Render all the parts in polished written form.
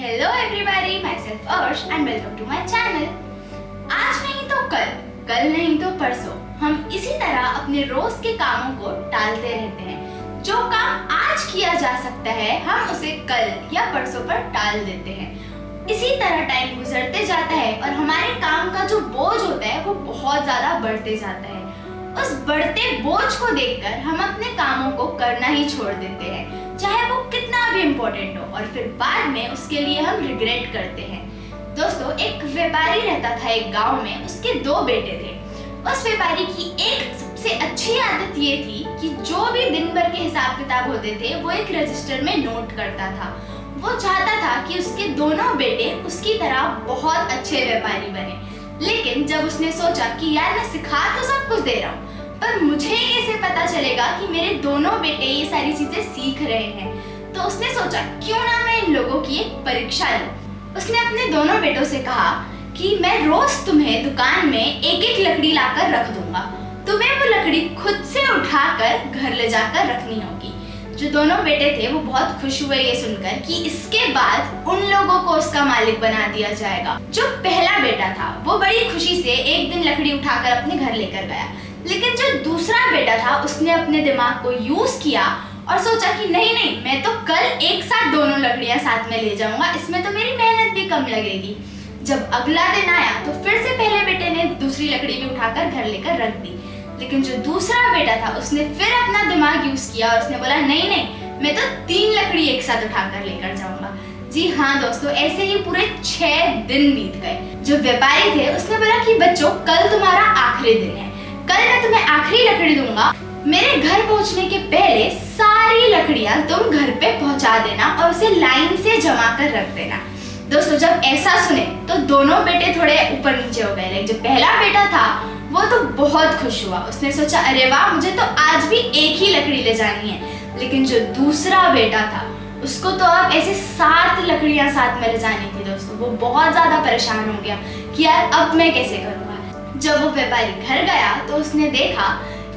Hello everybody, myself Arsh and welcome to my channel. आज नहीं तो कल, कल नहीं तो परसों, हम इसी तरह अपने रोज के कामों को टालते रहते हैं। जो काम आज किया जा सकता है हम उसे कल या परसों पर टाल देते हैं। इसी तरह टाइम गुजरते जाता है और हमारे काम का जो बोझ होता है वो बहुत ज्यादा बढ़ते जाता है। उस बढ़ते बोझ को देखकर हम अपने कामों को करना ही छोड़ देते हैं, चाहे वो कितना भी इम्पोर्टेंट हो, और फिर बाद में उसके लिए हम रिग्रेट करते हैं। दोस्तों, एक व्यापारी रहता था एक गांव में, उसके 2 बेटे थे। उस व्यापारी की एक सबसे अच्छी आदत ये थी कि जो भी दिन भर के हिसाब किताब होते थे वो एक रजिस्टर में नोट करता था। वो चाहता था कि उसके दोनों बेटे उसकी तरह बहुत अच्छे व्यापारी बने। लेकिन जब उसने सोचा कि यार मैं सिखा तो सब कुछ दे रहा हूँ, पर मुझे कैसे पता चलेगा कि मेरे दोनों बेटे ये सारी चीजें सीख रहे हैं, तो उसने सोचा क्यों ना मैं इन लोगों की एक परीक्षा लूं। उसने अपने दोनों बेटों से कहा कि मैं रोज तुम्हें दुकान में एक एक लकड़ी लाकर रख दूंगा, तुम्हें वो लकड़ी खुद से उठाकर घर ले जाकर रखनी होगी। जो दोनों बेटे थे वो बहुत खुश हुए ये सुनकर कि इसके बाद उन लोगों को उसका मालिक बना दिया जाएगा। जो पहला बेटा था वो बड़ी खुशी से एक दिन लकड़ी उठाकर अपने घर लेकर गया, लेकिन जो दूसरा बेटा था उसने अपने दिमाग को यूज किया और सोचा कि नहीं नहीं, मैं तो कल एक साथ दोनों लकड़ियां साथ में ले जाऊंगा, इसमें तो मेरी मेहनत भी कम लगेगी। जब अगला दिन आया तो फिर से पहले बेटे ने दूसरी लकड़ी भी उठाकर घर लेकर रख दी, लेकिन जो दूसरा बेटा था उसने फिर अपना दिमाग यूज किया और उसने बोला नहीं नहीं, मैं तो 3 लकड़ी एक साथ उठाकर लेकर जाऊंगा। जी हाँ दोस्तों, ऐसे ही पूरे 6 दिन बीत गए। जो व्यापारी थे उसने बोला कि बच्चों, कल तुम्हारा आखिरी दिन है, कल मैं तुम्हें आखिरी लकड़ी दूंगा। मेरे घर पहुंचने के पहले सारी लकड़ियां तुम घर पे पहुंचा देना और उसे लाइन से जमा कर रख देना। दोस्तों, जब ऐसा सुने तो दोनों बेटे थोड़े ऊपर नीचे हो गए, लेकिन जो पहला बेटा था वो तो बहुत खुश हुआ। उसने सोचा अरे वाह, मुझे तो आज भी एक ही लकड़ी ले जानी है। लेकिन जो दूसरा बेटा था उसको तो अब ऐसे 7 लकड़ियां साथ में ले जानी थी। दोस्तों, वो बहुत ज्यादा परेशान हो गया कि यार अब मैं कैसे करूंगा। जब वो व्यापारी घर गया तो उसने देखा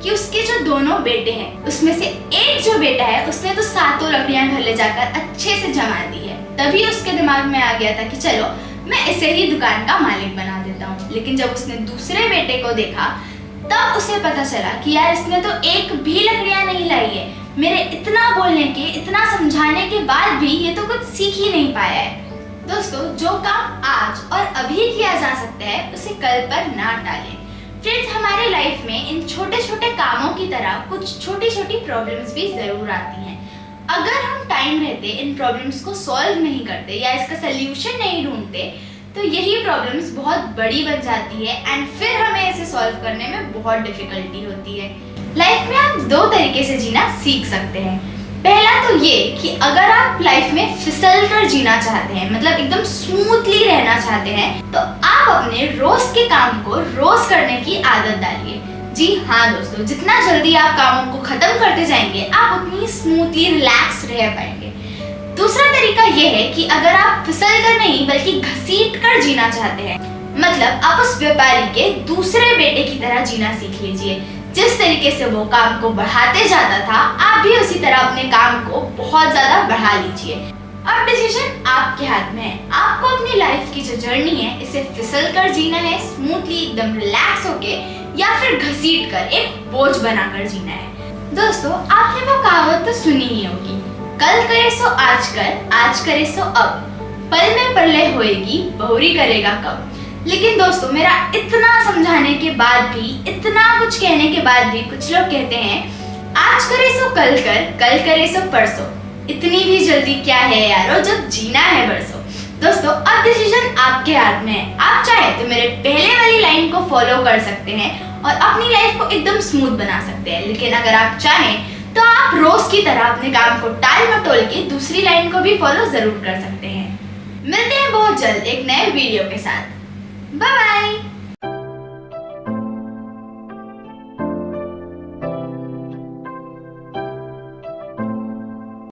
कि उसके जो दोनों बेटे हैं उसमें से एक जो बेटा है उसने तो 7 लकड़ियां घर ले जाकर अच्छे से जमा दी है। तभी उसके दिमाग में आ गया था कि चलो मैं इसे ही दुकान का मालिक बना देता हूँ। लेकिन जब उसने दूसरे बेटे को देखा तब उसे पता चला कि यार इसने तो एक भी लकड़ियां नहीं लाई है। मेरे इतना बोलने के, इतना समझाने के बाद भी ये तो कुछ सीख ही नहीं पाया है। दोस्तों, जो काम आज और अभी किया जा सकता है उसे कल पर ना टालें। फ्रेंड्स, हमारे लाइफ में इन छोटे छोटे कामों की तरह कुछ छोटी छोटी प्रॉब्लम्स भी जरूर आती हैं। अगर हम टाइम रहते इन प्रॉब्लम्स को सॉल्व नहीं करते या इसका सल्यूशन नहीं ढूंढते तो यही प्रॉब्लम्स बहुत बड़ी बन जाती है एंड फिर हमें इसे सॉल्व करने में बहुत डिफिकल्टी होती है। लाइफ में आप 2 तरीके से जीना सीख सकते हैं। पहला तो ये कि अगर आप लाइफ में फिसल कर जीना चाहते हैं, मतलब एकदम स्मूथली रहना चाहते हैं, तो आप अपने रोज के काम को रोज करने की आदत डालिए। जी हाँ दोस्तों, जितना जल्दी आप कामों को खत्म करते जाएंगे आप उतनी स्मूथली रिलैक्स रह पाएंगे। दूसरा तरीका ये है कि अगर आप फिसल कर नहीं बल्कि घसीट कर जीना चाहते हैं, मतलब आप उस व्यापारी के दूसरे बेटे की तरह जीना सीख लीजिए। जिस तरीके से वो काम को बढ़ाते जाता था आप भी उसी तरह अपने काम को बहुत ज्यादा बढ़ा लीजिए। अब डिसीजन आपके हाथ में है। आपको अपनी लाइफ की जो जर्नी है इसे फिसल कर जीना है, स्मूथली एकदम रिलैक्स होके, या फिर घसीट कर एक बोझ बनाकर जीना है। दोस्तों, आपने वो कहावत तो सुनी ही होगी, कल करे सो आज कर, आज करे सो अब, पल में प्रलय होएगी, बहुरी करेगा कब। लेकिन दोस्तों, मेरा इतना समझाने के बाद भी, इतना कुछ कहने के बाद भी कुछ लोग कहते हैं आज करे सो कल कर, कल करे सो परसों, इतनी भी जल्दी क्या है यारो, जब जीना है बरसों। दोस्तों, अब डिसीजन आपके हाथ में है। आप चाहे तो मेरे पहले वाली लाइन को फॉलो कर सकते हैं और अपनी लाइफ को एकदम स्मूथ बना सकते हैं, लेकिन अगर आप चाहें तो आप रोज की तरह अपने काम को टाल मटोल के दूसरी लाइन को भी फॉलो जरूर कर सकते हैं। मिलते हैं बहुत जल्द एक नए वीडियो के साथ। Bye bye.